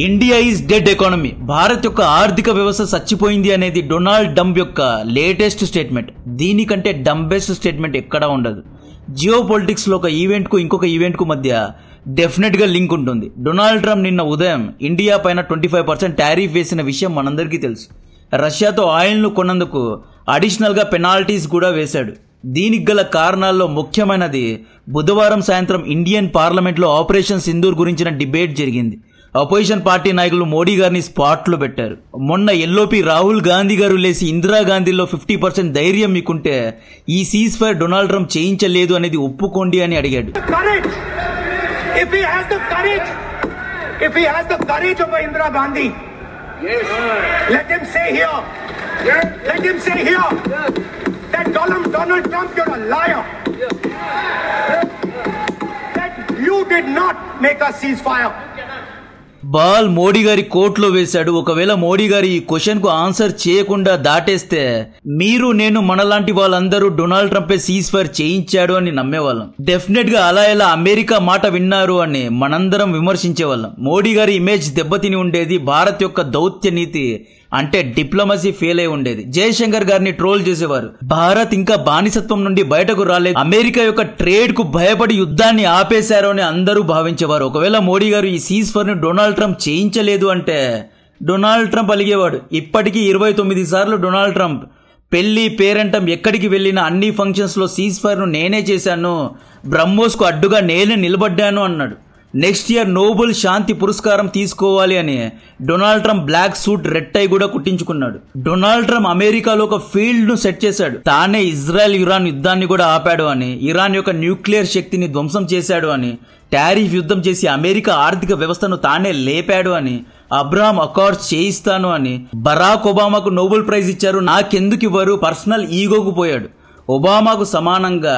India is dead economy, Bharat యొక్క ఆర్థిక వ్యవస్థ చచ్చిపోయింది అనేది డొనాల్డ్ ట్రంప్ యొక్క లేటెస్ట్ స్టేట్మెంట్. దీనికంటే డంబెస్ట్ స్టేట్మెంట్ ఎక్కడా ఉండదు. జియో పొలిటిక్స్ లో ఒక ఈవెంట్ కు ఇంకొక ఈవెంట్ కు మధ్య డెఫినెట్ గా లింక్ ఉంటుంది. డొనాల్డ్ ట్రంప్ నిన్న ఉదయం ఇండియా పైన 25% టారిఫ్ వేసిన విషయం మనందరికీ తెలుసు. రష్యాతో ఆయిల్ ను కొన్నందుకు అడిషనల్ గా పెనాల్టీస్ కూడా వేశాడు. దీనికి గల కారణాల్లో ముఖ్యమైనది బుధవారం సాయంత్రం ఇండియన్ పార్లమెంట్ లో ఆపరేషన్ సింధూర్ గురించిన డిబేట్ జరిగింది. అపోజిషన్ పార్టీ నాయకులు మోడీ గారిని స్పాట్ లో పెట్టారు. మొన్న ఎల్ఓపి రాహుల్ గాంధీ గారు లేసి ఇందిరాగాంధీలో 50% ధైర్యం మీకుంటే ఈ సీజ్ ఫైర్ డొనాల్డ్ ట్రంప్ చేయించలేదు అనేది ఒప్పుకోండి అని అడిగాడు. If he has the courage of Indira Gandhi, yes, let him say here, yes, let him say here, yes, that Donald Trump, you're a liar, yes, that you did not make a ceasefire. Ball Modi గారి కోర్టులో వేశాడు. ఒకవేళ మోడీ గారి ఈ question కు answer చేయకుండా దాటేస్తే మీరు నేను మనలాంటి వాళ్ళందరూ డొనాల్డ్ ట్రంపే సీజ్ ఫైర్ చేయించాడు అని నమ్మేవాళ్ళం. డెఫినెట్ గా అలా ఎలా అమెరికా మాట విన్నారు అని మనందరం విమర్శించేవాళ్ళం. మోడీ గారి ఇమేజ్ దెబ్బతిని ఉండేది. భారత్ యొక్క దౌత్య నీతి అంటే డిప్లొమసీ ఫెయిల్ అయి ఉండేది. జయశంకర్ గారిని ట్రోల్ చేసేవారు. భారత్ ఇంకా బానిసత్వం నుండి బయటకు రాలేదు, అమెరికా యొక్క ట్రేడ్ కు భయపడి యుద్ధాన్ని ఆపేశారు అని అందరూ భావించేవారు. ఒకవేళ మోడీ గారు ఈ సీజ్ ఫైర్ ను డొనాల్డ్ ట్రంప్ చేయించలేదు అంటే డొనాల్డ్ ట్రంప్ అలిగేవాడు. ఇప్పటికీ 29 సార్లు డొనాల్డ్ ట్రంప్ పెళ్లి పేరంటం ఎక్కడికి వెళ్లినా అన్ని ఫంక్షన్స్ లో సీజ్ ఫైర్ ను నేనే చేశాను, బ్రహ్మోస్ కు అడ్డుగా నేనే నిలబడ్డాను అన్నాడు. నెక్స్ట్ ఇయర్ నోబెల్ శాంతి పురస్కారం తీసుకోవాలి అని Donald Trump black suit red tie కూడా కుట్టించుకున్నాడు. డొనాల్డ్ ట్రంప్ అమెరికాలో ఒక ఫీల్డ్ ను సెట్ చేశాడు. తానే ఇజ్రాయెల్ ఇరాన్ యుద్ధాన్ని కూడా ఆపాడు అని, ఇరాన్ యొక్క న్యూక్లియర్ శక్తిని ధ్వంసం చేశాడు అని, టారిఫ్ యుద్ధం చేసి అమెరికా ఆర్థిక వ్యవస్థను తానే లేపాడు అని, అబ్రహాం అకార్డ్స్ చేయిస్తాను అని, బరాక్ ఒబామాకు నోబెల్ ప్రైజ్ ఇచ్చారు, నాకెందుకు ఇవ్వరు, పర్సనల్ ఈగోకు పోయాడు. ఒబామాకు సమానంగా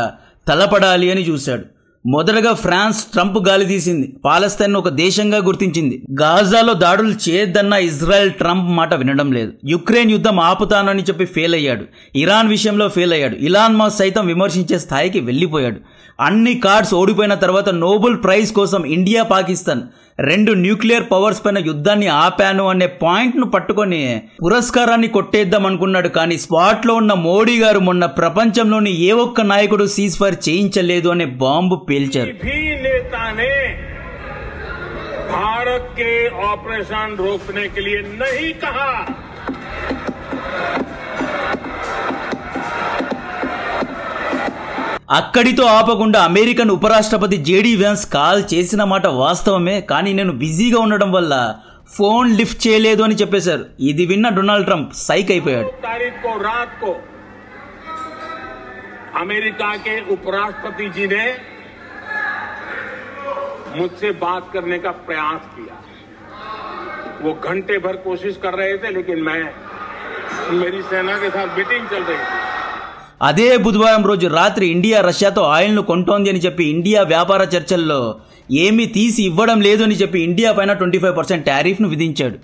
తలపడాలి అని చూశాడు. మొదటగా ఫ్రాన్స్ ట్రంప్ గాలి తీసింది. పాలస్తీన్ ఒక దేశంగా గుర్తించింది. గాజాలో దాడులు చేయొద్దన్న ఇజ్రాయెల్ ట్రంప్ మాట వినడం లేదు. యుక్రెయిన్ యుద్ధం ఆపుతానని చెప్పి ఫెయిల్ అయ్యాడు. ఇరాన్ విషయంలో ఫెయిల్ అయ్యాడు. ఇలాన్ మస్క్ సైతం విమర్శించే స్థాయికి వెళ్లిపోయాడు. అన్ని కార్డ్స్ ఓడిపోయిన తర్వాత నోబెల్ ప్రైజ్ కోసం ఇండియా పాకిస్తాన్ 2 న్యూక్లియర్ పవర్స్ పైన యుద్ధాన్ని ఆపాను అనే పాయింట్ ను పట్టుకొని పురస్కారాన్ని కొట్టేద్దాం అనుకున్నాడు. కానీ స్పాట్ లో ఉన్న మోడీ గారు మొన్న ప్రపంచంలోని ఏ ఒక్క నాయకుడు సీజ్ ఫైర్ చేయించలేదు అనే బాంబు పేల్చారు. భారత్ కే ఆపరేషన్ రోకనే కే లియే నహీ కహా. అక్కడితో ఆపకుండా అమెరికన్ ఉపరాష్ట్రపతి జేడీ వ్యాన్స్ కాల్ చేసిన మాట వాస్తవమే, కానీ నేను బిజీగా ఉండడం వల్ల ఫోన్ లిఫ్ట్ చేయలేదు అని చెప్పేశారు. ఇది విన్న డొనాల్డ్ ట్రంప్ సైక్ అయిపోయాడు. रात को अमेरिका के उपराष्ट्रपति जी ने मुझसे बात करने का प्रयास किया. वो घंटे भर कोशिश कर रहे थे, लेकिन मैं मेरी सेना के साथ मीटिंग चल रही थी. అదే బుధవారం రోజు రాత్రి ఇండియా రష్యాతో ఆయిల్ ను కొంటోంది అని చెప్పి ఇండియా వ్యాపార చర్చల్లో ఏమీ తీసి ఇవ్వడం లేదు అని చెప్పి ఇండియా పైన 25% టారిఫ్ ను విధించాడు.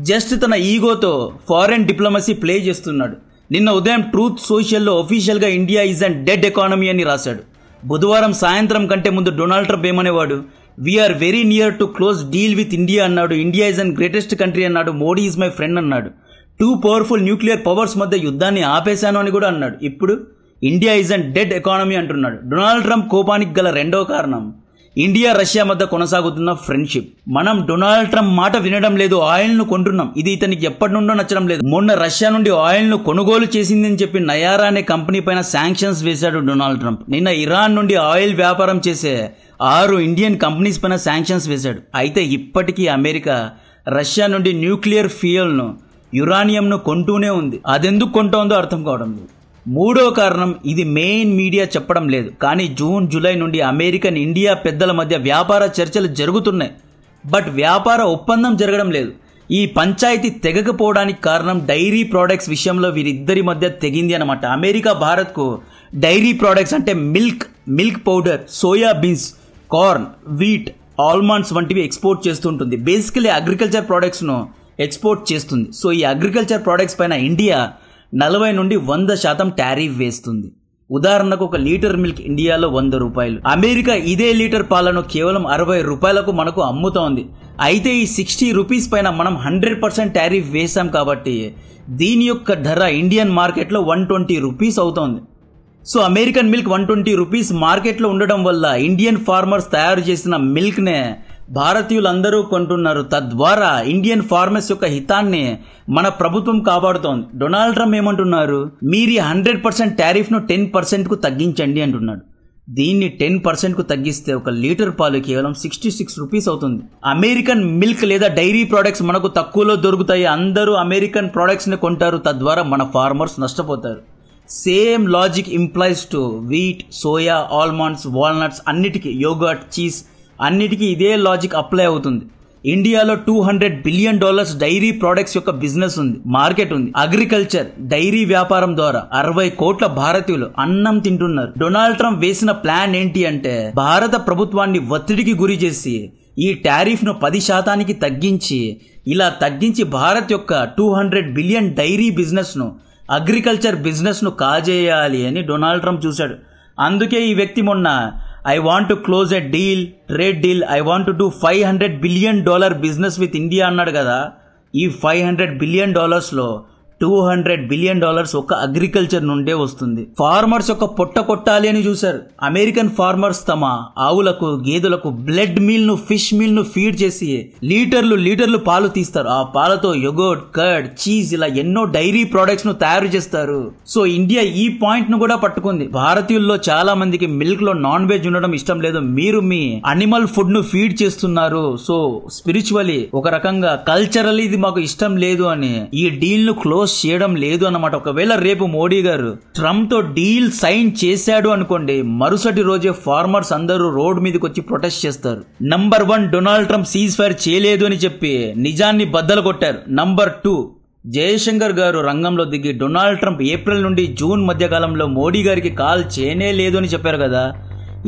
జస్ట్ తన ఈగోతో ఫారెన్ డిప్లొమసీ ప్లే చేస్తున్నాడు. నిన్న ఉదయం ట్రూత్ సోషల్లో ఒఫీషియల్ గా India is an dead economy అని రాశాడు. బుధవారం సాయంత్రం కంటే ముందు డొనాల్డ్ ట్రంప్ ఏమనేవాడు, we are very near to close deal with India అన్నాడు. India is an greatest country అన్నాడు. మోడీ ఈజ్ మై ఫ్రెండ్ అన్నాడు. 2 పవర్ఫుల్ న్యూక్లియర్ పవర్స్ మధ్య యుద్ధాన్ని ఆపేశాను అని కూడా అన్నాడు. ఇప్పుడు India is an dead economy అంటున్నాడు. డొనాల్డ్ ట్రంప్ కోపానికి గల రెండో కారణం ఇండియా రష్యా మధ్య కొనసాగుతున్న ఫ్రెండ్షిప్. మనం డొనాల్డ్ ట్రంప్ మాట వినడం లేదు, ఆయిల్ ను కొంటున్నాం. ఇది ఇతనికి ఎప్పటి నుండో నచ్చడం లేదు. మొన్న రష్యా నుండి ఆయిల్ ను కొనుగోలు చేసిందని చెప్పి నయారా అనే కంపెనీ పైన శాంక్షన్స్ వేశాడు డొనాల్డ్ ట్రంప్. నిన్న ఇరాన్ నుండి ఆయిల్ వ్యాపారం చేసే 6 ఇండియన్ కంపెనీస్ పైన శాంక్షన్స్ వేశాడు. అయితే ఇప్పటికీ అమెరికా రష్యా నుండి న్యూక్లియర్ ఫ్యూయల్ ను యురానియంను కొంటూనే ఉంది. అదెందుకు కొంటోందో అర్థం కావడం లేదు. మూడో కారణం ఇది మెయిన్ మీడియా చెప్పడం లేదు, కానీ జూన్ జూలై నుండి అమెరికన్ ఇండియా పెద్దల మధ్య వ్యాపార చర్చలు జరుగుతున్నాయి. బట్ వ్యాపార ఒప్పందం జరగడం లేదు. ఈ పంచాయతీ తెగకపోవడానికి కారణం డైరీ ప్రోడక్ట్స్ విషయంలో వీరిద్దరి మధ్య తెగింది అనమాట. అమెరికా భారత్ కు డైరీ ప్రోడక్ట్స్ అంటే milk powder, soya beans, corn, wheat, almonds వంటివి ఎక్స్పోర్ట్ చేస్తుంటుంది. బేసికలీ అగ్రికల్చర్ ప్రోడక్ట్స్ ను ఎక్స్పోర్ట్ చేస్తుంది. సో ఈ అగ్రికల్చర్ ప్రోడక్ట్స్ పైన ఇండియా 40 నుండి 100% టారిఫ్ వేస్తుంది. ఉదాహరణకు ఒక లీటర్ మిల్క్ ఇండియాలో 100 రూపాయలు. అమెరికా ఇదే లీటర్ పాలను కేవలం 60 రూపాయలకు మనకు అమ్ముతోంది. అయితే ఈ 60 రూపీస్ పైన మనం 100% టారిఫ్ వేసాం కాబట్టి దీని యొక్క ధర ఇండియన్ మార్కెట్లో 120 రూపీస్ అవుతోంది. సో అమెరికన్ మిల్క్ 120 రూపీస్ మార్కెట్లో ఉండడం వల్ల ఇండియన్ ఫార్మర్స్ తయారు చేసిన మిల్క్నే భారతీయులందరూ కొంటున్నారు. తద్వారా ఇండియన్ ఫార్మర్స్ యొక్క హితాన్ని మన ప్రభుత్వం కాపాడుతోంది. డొనాల్డ్ ట్రంప్ ఏమంటున్నారు, మీరు 100% టారిఫ్ను 10%కు తగ్గించండి అంటున్నాడు. దీన్ని 10%కు తగ్గిస్తే ఒక లీటర్ పాలు కేవలం 66 రూపీస్ అవుతుంది. అమెరికన్ మిల్క్ లేదా డైరీ ప్రోడక్ట్స్ మనకు తక్కువలో దొరుకుతాయి. అందరూ అమెరికన్ ప్రోడక్ట్స్ని కొంటారు. తద్వారా మన ఫార్మర్స్ నష్టపోతారు. Same logic implies to wheat, soya, almonds, walnuts అన్నిటికీ, యోగర్ట్, చీజ్ అన్నిటికీ ఇదే లాజిక్ అప్లై అవుతుంది. ఇండియాలో $200 బిలియన్ డైరీ ప్రోడక్ట్స్ యొక్క బిజినెస్ ఉంది, మార్కెట్ ఉంది. అగ్రికల్చర్, డైరీ వ్యాపారం ద్వారా 60 కోట్ల భారతీయులు అన్నం తింటున్నారు. డొనాల్డ్ ట్రంప్ వేసిన ప్లాన్ ఏంటి అంటే భారత ప్రభుత్వాన్ని ఒత్తిడికి గురి చేసి ఈ టారిఫ్ ను 10% తగ్గించి, ఇలా తగ్గించి భారత్ యొక్క 200 బిలియన్ డైరీ బిజినెస్ ను, అగ్రికల్చర్ బిజినెస్ ను కాజేయాలి అని డొనాల్డ్ ట్రంప్ చూశాడు. అందుకే ఈ వ్యక్తి మొన్న I want to close a deal, trade deal, I want to do $500 billion business with India అన్నాడు కదా. ఈ $500 బిలియన్ లో $200 బిలియన్ ఒక అగ్రికల్చర్ నుండే వస్తుంది. ఫార్మర్స్ యొక్క పొట్ట కొట్టాలి అని చూశారు. అమెరికన్ ఫార్మర్స్ తమ ఆవులకు, గేదెలకు బ్లడ్ మీల్ ను, ఫిష్ మీల్ ను ఫీడ్ చేసి లీటర్లు పాలు తీస్తారు. ఆ పాలతో యోగర్ట్, కర్డ్, చీజ్ ఇలా ఎన్నో డైరీ ప్రొడక్ట్స్ ను తయారు చేస్తారు. సో ఇండియా ఈ పాయింట్ ను కూడా పట్టుకుంది. భారతీయుల్లో చాలా మందికి మిల్క్ లో నాన్ వెజ్ ఉండడం ఇష్టం లేదు. మీరు మీ అనిమల్ ఫుడ్ ను ఫీడ్ చేస్తున్నారు. సో స్పిరిచువలీ, ఒక రకంగా కల్చరల్లీ ఇది మాకు ఇష్టం లేదు అని ఈ డీల్ ను క్లోజ్ చేయడం లేదు అన్నమాట. ఒకవేళ రేపు మోడీ గారు ట్రంప్ తో డీల్ సైన్ చేశాడు అనుకోండి, మరుసటి రోజే ఫార్మర్స్ అందరూ రోడ్ మీదకి వచ్చి ప్రొటెస్ట్ చేస్తారు. Number 1, Donald Trump cease fire చేయలేదు అని చెప్పి నిజాన్ని బద్దలు కొట్టారు. నంబర్ 2, జయశంకర్ గారు రంగంలో దిగి డొనాల్డ్ ట్రంప్ ఏప్రిల్ నుండి జూన్ మధ్య కాలంలో మోడీ గారికి కాల్ చేయనే లేదు అని చెప్పారు కదా.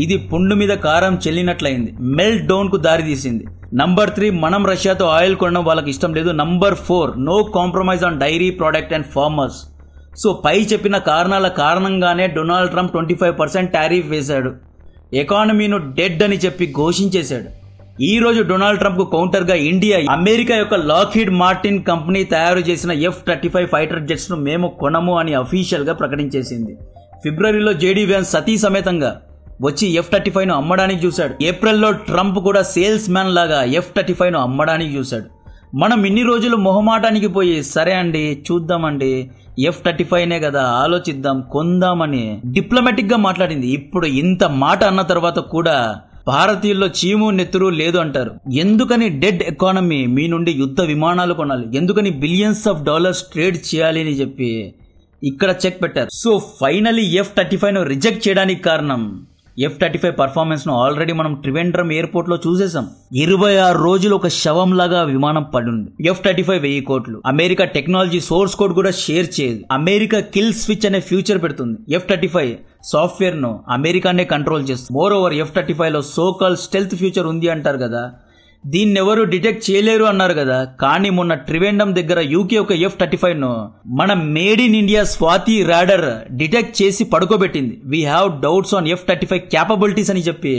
ఇది పుండు మీద కారం చెల్లినట్లయింది, మెల్ట్ డౌన్ కు దారి తీసింది. నంబర్ 3, మనం రష్యాతో ఆయిల్ కొనడం వాళ్ళకి ఇష్టం లేదు. Number 4, no compromise on dairy product and farmers. So పై చెప్పిన కారణాల కారణంగానే డొనాల్డ్ ట్రంప్ 25% టారిఫ్ వేశాడు. ఎకానమీను డెడ్ అని చెప్పి ఘోషించేశాడు. ఈ రోజు డొనాల్డ్ ట్రంప్ కు కౌంటర్ గా ఇండియా అమెరికా యొక్క లాక్హీడ్ మార్టిన్ కంపెనీ తయారు చేసిన F-35 ఫైటర్ జెట్స్ ను మేము కొనము అని అఫీషియల్ గా ప్రకటించేసింది. ఫిబ్రవరిలో జేడీ వ్యాన్స్ సతీ సమేతంగా వచ్చి F-35 ను అమ్మడానికి చూశాడు. ఏప్రిల్లో ట్రంప్ కూడా సేల్స్ మ్యాన్ లాగా F-35 ను అమ్మడానికి చూశాడు. మనం ఇన్ని రోజులు మొహమాటానికి పోయి సరే అండి చూద్దామండి, F-35నే కదా, ఆలోచిద్దాం, కొందామని డిప్లొమాటిక్ గా మాట్లాడింది. ఇప్పుడు ఇంత మాట అన్న తర్వాత కూడా భారతీయుల్లో చీము నెత్తురు లేదు అంటారు. ఎందుకని డెడ్ ఎకానమీ మీ నుండి యుద్ధ విమానాలు కొనాలి, ఎందుకని బిలియన్స్ ఆఫ్ డాలర్స్ ట్రేడ్ చేయాలి అని చెప్పి ఇక్కడ చెక్ పెట్టారు. సో ఫైనలీ F-35 ను రిజెక్ట్ చేయడానికి కారణం F-35 పర్ఫార్మెన్స్ ను ఆల్రెడీ మనం ట్రివెండ్రం ఎయిర్పోర్ట్ లో చూసేసాం. 26 రోజులు ఒక శవం లాగా విమానం పడింది. F-35 1000 కోట్లు. అమెరికా టెక్నాలజీ సోర్స్ కోడ్ కూడా షేర్ చేయదు. అమెరికా కిల్ స్విచ్ అనే ఫ్యూచర్ పెడుతుంది. F-35 సాఫ్ట్వేర్ ను అమెరికానే కంట్రోల్ చేస్తుంది. మోర్ ఓవర్ F-35 లో సోకాల్ స్టెల్త్ ఫ్యూచర్ ఉంది అంటారు కదా, దీన్ని ఎవరు డిటెక్ట్ చేయలేరు అన్నారు కదా. కానీ మొన్న ట్రివెండం దగ్గర యూకే ఒక F-35 ను మన made in India Swathi radar detect చేసి పడుకోబెట్టింది. We have doubts on F-35 capabilities అని చెప్పి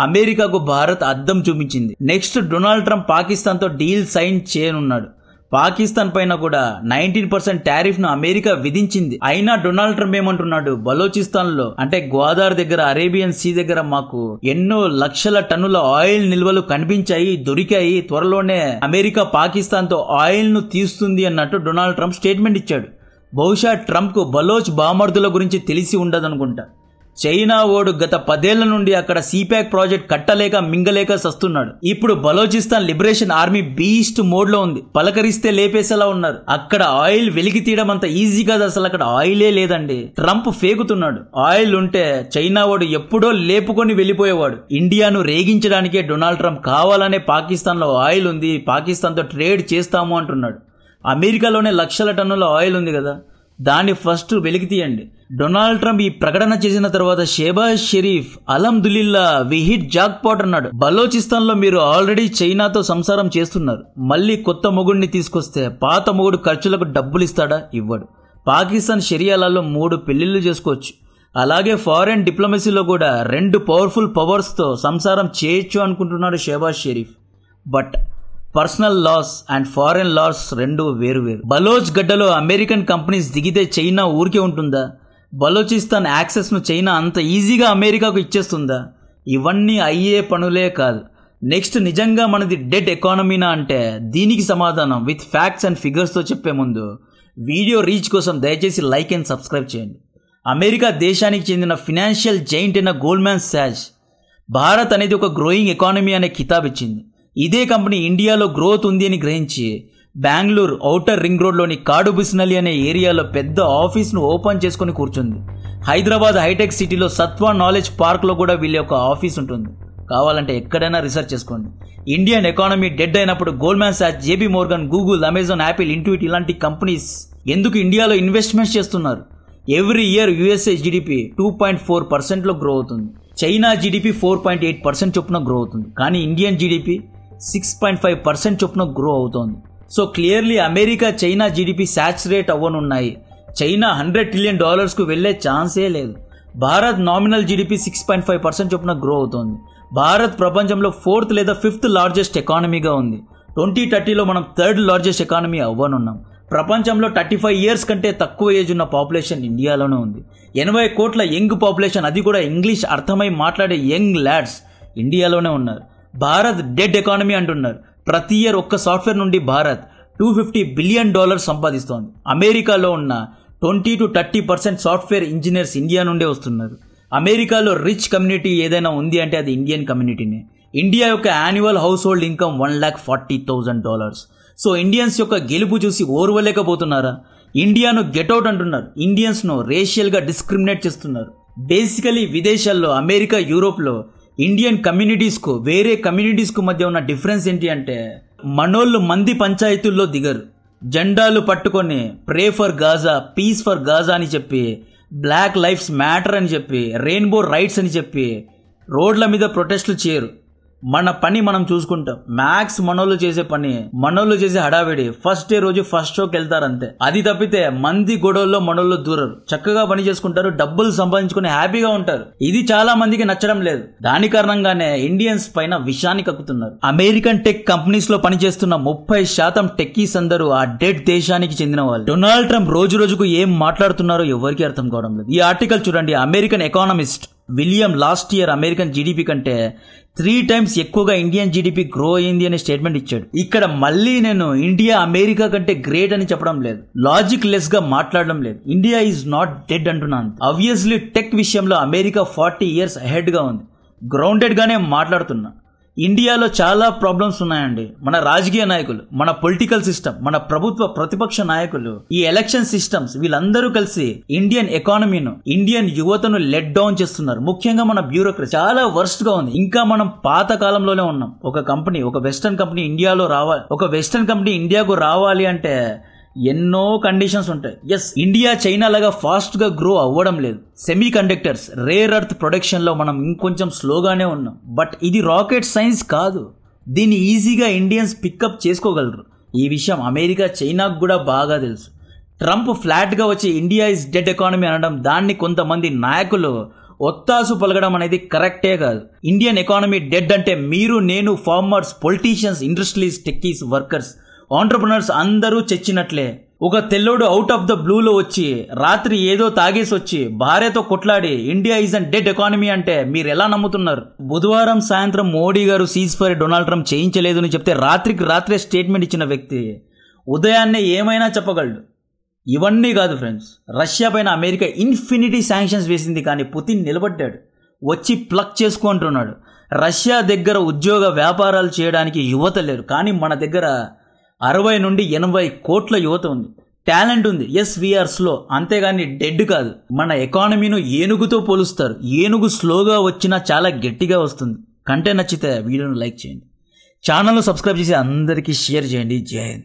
అమెరికాకు భారత్ అద్దం చూపించింది. నెక్స్ట్ డొనాల్డ్ ట్రంప్ పాకిస్తాన్ తో డీల్ సైన్ చేయనున్నాడు. పాకిస్తాన్ పైన కూడా 19% టారిఫ్ ను అమెరికా విధించింది. అయినా డొనాల్డ్ ట్రంప్ ఏమంటున్నాడు, బలోచిస్తాన్ లో అంటే గోదావరి దగ్గర, అరేబియన్ సీ దగ్గర మాకు ఎన్నో లక్షల టన్నుల ఆయిల్ నిల్వలు కనిపించాయి, దొరికాయి, త్వరలోనే అమెరికా పాకిస్తాన్ తో ఆయిల్ ను తీస్తుంది అన్నట్టు డొనాల్డ్ ట్రంప్ స్టేట్మెంట్ ఇచ్చాడు. బహుశా ట్రంప్ కు బలోచ్ బామర్దుల గురించి తెలిసి ఉండదనుకుంటా. చైనా ఓడు గత 10 ఏళ్ల నుండి అక్కడ సీపాక్ ప్రాజెక్ట్ కట్టలేక మింగలేక సస్తున్నాడు. ఇప్పుడు Balochistan liberation army beast mode లో ఉంది. పలకరిస్తే లేపేసేలా ఉన్నారు. అక్కడ ఆయిల్ వెలికి తీయడం అంత ఈజీ కాదు. అసలు అక్కడ ఆయిలే లేదండి. ట్రంప్ ఫేకుతున్నాడు. ఆయిల్ ఉంటే చైనా ఓడు ఎప్పుడో లేపుకొని వెళ్లిపోయేవాడు. ఇండియాను రేగించడానికే డొనాల్డ్ ట్రంప్ కావాలనే పాకిస్తాన్ లో ఆయిల్ ఉంది, పాకిస్తాన్ తో ట్రేడ్ చేస్తాము అంటున్నాడు. అమెరికాలోనే లక్షల టన్నుల ఆయిల్ ఉంది కదా, దాన్ని ఫస్ట్ వెలికి తీయండి. డొనాల్డ్ ట్రంప్ ఈ ప్రకటన చేసిన తర్వాత షెహబాజ్ షరీఫ్ అల్హమ్దులిల్లా వి హిట్ జాక్ పాట్ అన్నాడు. బలోచిస్తాన్ లో మీరు ఆల్రెడీ చైనాతో సంసారం చేస్తున్నారు, మళ్ళీ కొత్త మొగుడిని తీసుకొస్తే పాత మొగుడు ఖర్చులకు డబ్బులు ఇస్తాడా? ఇవ్వడు. పాకిస్తాన్ షరియాలలో 3 పెళ్లిళ్లు చేసుకోవచ్చు. అలాగే ఫారెన్ డిప్లొమసీలో కూడా 2 పవర్ఫుల్ పవర్స్తో సంసారం చేయొచ్చు అనుకుంటున్నాడు Shehbaz Sharif. But personal laws and foreign laws 2 వేరు. బలోచ్ గడ్డలో అమెరికన్ కంపెనీస్ దిగితే చైనా ఊరికే ఉంటుందా? బలోచిస్తాన్ యాక్సెస్ను చైనా అంత ఈజీగా అమెరికాకు ఇచ్చేస్తుందా? ఇవన్నీ అయ్యే పనులే కాదు. నెక్స్ట్ నిజంగా మనది డెడ్ ఎకానమీనా అంటే దీనికి సమాధానం విత్ ఫ్యాక్ట్స్ అండ్ ఫిగర్స్తో చెప్పే ముందు వీడియో రీచ్ కోసం దయచేసి లైక్ అండ్ సబ్స్క్రైబ్ చేయండి. అమెరికా దేశానికి చెందిన ఫినాన్షియల్ జైంట్ అయిన గోల్డ్మాన్ సాచ్ భారత్ అనేది ఒక గ్రోయింగ్ ఎకానమీ అనే కితాబ్ ఇచ్చింది. ఇదే కంపెనీ ఇండియాలో గ్రోత్ ఉంది అని గ్రహించి బెంగళూరు ఔటర్ రింగ్ రోడ్లోని కాడుబిస్నలి అనే ఏరియాలో పెద్ద ఆఫీస్ను ఓపెన్ చేసుకుని కూర్చుంది. హైదరాబాద్ హైటెక్ సిటీలో సత్వా నాలెడ్జ్ పార్క్లో కూడా వీళ్ళ యొక్క ఆఫీస్ ఉంటుంది. కావాలంటే ఎక్కడైనా రీసెర్చ్ చేసుకోండి. ఇండియన్ ఎకానమీ డెడ్ అయినప్పుడు Goldman Sachs, J P Morgan, Google, Amazon, Apple, Intuit ఇలాంటి కంపెనీస్ ఎందుకు ఇండియాలో ఇన్వెస్ట్మెంట్స్ చేస్తున్నారు? ఎవ్రీ ఇయర్ యూఎస్ఏ జీడిపి 2.4%లో గ్రో అవుతుంది. చైనా జీడిపి 4.8% చొప్పున గ్రో అవుతుంది. కానీ ఇండియన్ జీడిపి 6.5% చొప్పున గ్రో అవుతోంది. So clearly America China GDP saturate అవ్వనున్నాయి. చైనా $100 ట్రిలియన్ వెళ్లే ఛాన్సే లేదు. భారత్ నామినల్ జీడిపి 6.5% చొప్పున గ్రో అవుతోంది. భారత్ ప్రపంచంలో 4th లేదా 5th లార్జెస్ట్ ఎకానమీగా ఉంది. 2030లో మనం 3rd లార్జెస్ట్ ఎకానమీ అవ్వనున్నాం. ప్రపంచంలో 35 ఇయర్స్ కంటే తక్కువ ఏజ్ ఉన్న పాపులేషన్ ఇండియాలోనే ఉంది. 80 కోట్ల యంగ్ పాపులేషన్, అది కూడా ఇంగ్లీష్ అర్థమై మాట్లాడే యంగ్ లాడ్స్ ఇండియాలోనే ఉన్నారు. భారత్ డెడ్ ఎకానమీ అంటున్నారు. ప్రతి ఇయర్ ఒక్క సాఫ్ట్వేర్ నుండి భారత్ $250 బిలియన్ సంపాదిస్తోంది. అమెరికాలో ఉన్న 20 to 30% సాఫ్ట్వేర్ ఇంజనీర్స్ ఇండియా నుండే వస్తున్నారు. అమెరికాలో రిచ్ కమ్యూనిటీ ఏదైనా ఉంది అంటే అది ఇండియన్ కమ్యూనిటీనే. ఇండియా యొక్క annual house hold income $1,40,000. So Indians యొక్క గెలుపు చూసి ఓర్వలేకపోతున్నారా? ఇండియాను గెట్అవుట్ అంటున్నారు. ఇండియన్స్ను రేషియల్గా డిస్క్రిమినేట్ చేస్తున్నారు. బేసికలీ విదేశాల్లో అమెరికా, యూరోప్లో ఇండియన్ కమ్యూనిటీస్కు వేరే కమ్యూనిటీస్కు మధ్య ఉన్న డిఫరెన్స్ ఏంటి అంటే మనోళ్ళు మంది పంచాయతీల్లో దిగరు. జెండాలు పట్టుకొని pray for Gaza, peace for Gaza అని చెప్పి, బ్లాక్ లైఫ్స్ మ్యాటర్ అని చెప్పి, రెయిన్బో రైట్స్ అని చెప్పి రోడ్ల మీద ప్రొటెస్టులు చేయరు. మన పని మనం చూసుకుంటాం. మ్యాక్స్ మనోళ్ళు చేసే పని, మనోళ్ళు చేసే హడావిడి ఫస్ట్ డే రోజు ఫస్ట్ షోకి వెళ్తారంతే. అది తప్పితే మంది గొడవల్లో మనోళ్ళు దూరరు. చక్కగా పని చేసుకుంటారు, డబ్బులు సంపాదించుకుని హ్యాపీగా ఉంటారు. ఇది చాలా మందికి నచ్చడం లేదు. దాని కారణంగానే ఇండియన్స్ పైన విషాన్ని కక్కుతున్నారు. అమెరికన్ టెక్ కంపెనీస్ లో పనిచేస్తున్న 30% టెక్కీస్ అందరూ ఆ డెడ్ దేశానికి చెందిన వాళ్ళు. డొనాల్డ్ ట్రంప్ రోజు రోజుకు ఏం మాట్లాడుతున్నారో ఎవరికి అర్థం కావడం లేదు. ఈ ఆర్టికల్ చూడండి. American economist William last year American GDP కంటే 3 times ఎక్కువగా ఇండియన్ జీడిపి గ్రో అయింది అనే స్టేట్మెంట్ ఇచ్చాడు. ఇక్కడ మళ్ళీ నేను ఇండియా అమెరికా కంటే గ్రేట్ అని చెప్పడం లేదు, లాజిక్ లెస్ గా మాట్లాడడం లేదు. ఇండియా ఈజ్ నాట్ డెడ్ అంటున్నాను. ఆబ్వియస్లీ టెక్ విషయంలో అమెరికా 40 years అహెడ్ గా ఉంది. గ్రౌండెడ్ గానే మాట్లాడుతున్నా. ఇండియాలో చాలా ప్రాబ్లమ్స్ ఉన్నాయండి. మన రాజకీయ నాయకులు, మన పొలిటికల్ సిస్టమ్, మన ప్రభుత్వ ప్రతిపక్ష నాయకులు, ఈ ఎలక్షన్ సిస్టమ్స్ వీళ్ళందరూ కలిసి ఇండియన్ ఎకానమీను, ఇండియన్ యువతను లెట్ డౌన్ చేస్తున్నారు. ముఖ్యంగా మన బ్యూరోక్రసీ చాలా వర్స్ట్ గా ఉంది. ఇంకా మనం పాత కాలంలోనే ఉన్నాం. ఒక వెస్టర్న్ కంపెనీ ఇండియాలో రావాలి, ఒక వెస్టర్న్ కంపెనీ ఇండియాకు రావాలి అంటే ఎన్నో కండిషన్స్ ఉంటాయి. ఎస్, ఇండియా చైనా లాగా ఫాస్ట్ గా గ్రో అవ్వడం లేదు. Semi conductors, rare earth production లో మనం ఇంకొంచెం స్లోగానే ఉన్నాం. బట్ ఇది రాకెట్ సైన్స్ కాదు. దీన్ని ఈజీగా ఇండియన్స్ పికప్ చేసుకోగలరు. ఈ విషయం అమెరికా, చైనాకు కూడా బాగా తెలుసు. ట్రంప్ ఫ్లాట్ గా వచ్చి ఇండియా ఇస్ డెడ్ ఎకానమీ అనడం, దాన్ని కొంతమంది నాయకులు ఒత్తాసు పలకడం అనేది కరెక్టే కాదు. ఇండియన్ ఎకానమీ డెడ్ అంటే మీరు, నేను, farmers, politicians, industries, techies, workers, entrepreneurs అందరూ చచ్చినట్లే. ఒక తెల్లోడు అవుట్ ఆఫ్ ద బ్లూలో వచ్చి రాత్రి ఏదో తాగేసి వచ్చి భార్యతో కొట్లాడి India is an dead economy అంటే మీరు ఎలా నమ్ముతున్నారు? బుధవారం సాయంత్రం మోడీ గారు సీజ్ ఫైర్ డొనాల్డ్ ట్రంప్ చేయించలేదు అని చెప్తే రాత్రికి రాత్రే స్టేట్మెంట్ ఇచ్చిన వ్యక్తి ఉదయాన్నే ఏమైనా చెప్పగలడు. ఇవన్నీ కాదు ఫ్రెండ్స్, రష్యా పైన అమెరికా ఇన్ఫినిటీ శాంక్షన్స్ వేసింది, కానీ పుతిన్ నిలబడ్డాడు. వచ్చి ప్లక్ చేసుకుంటున్నాడు. రష్యా దగ్గర ఉద్యోగ వ్యాపారాలు చేయడానికి యువత లేరు, కానీ మన దగ్గర 60 నుండి 80 కోట్ల యువత ఉంది. టాలెంట్ ఉంది. ఎస్, వీఆర్ స్లో, అంతేగాని డెడ్ కాదు. మన ఎకానమీను ఏనుగుతో పోలుస్తారు. ఏనుగు స్లోగా వచ్చినా చాలా గట్టిగా వస్తుంది. కంటెంట్ నచ్చితే వీడియోను లైక్ చేయండి, ఛానల్ను సబ్స్క్రైబ్ చేసి అందరికీ షేర్ చేయండి. జై హింద్.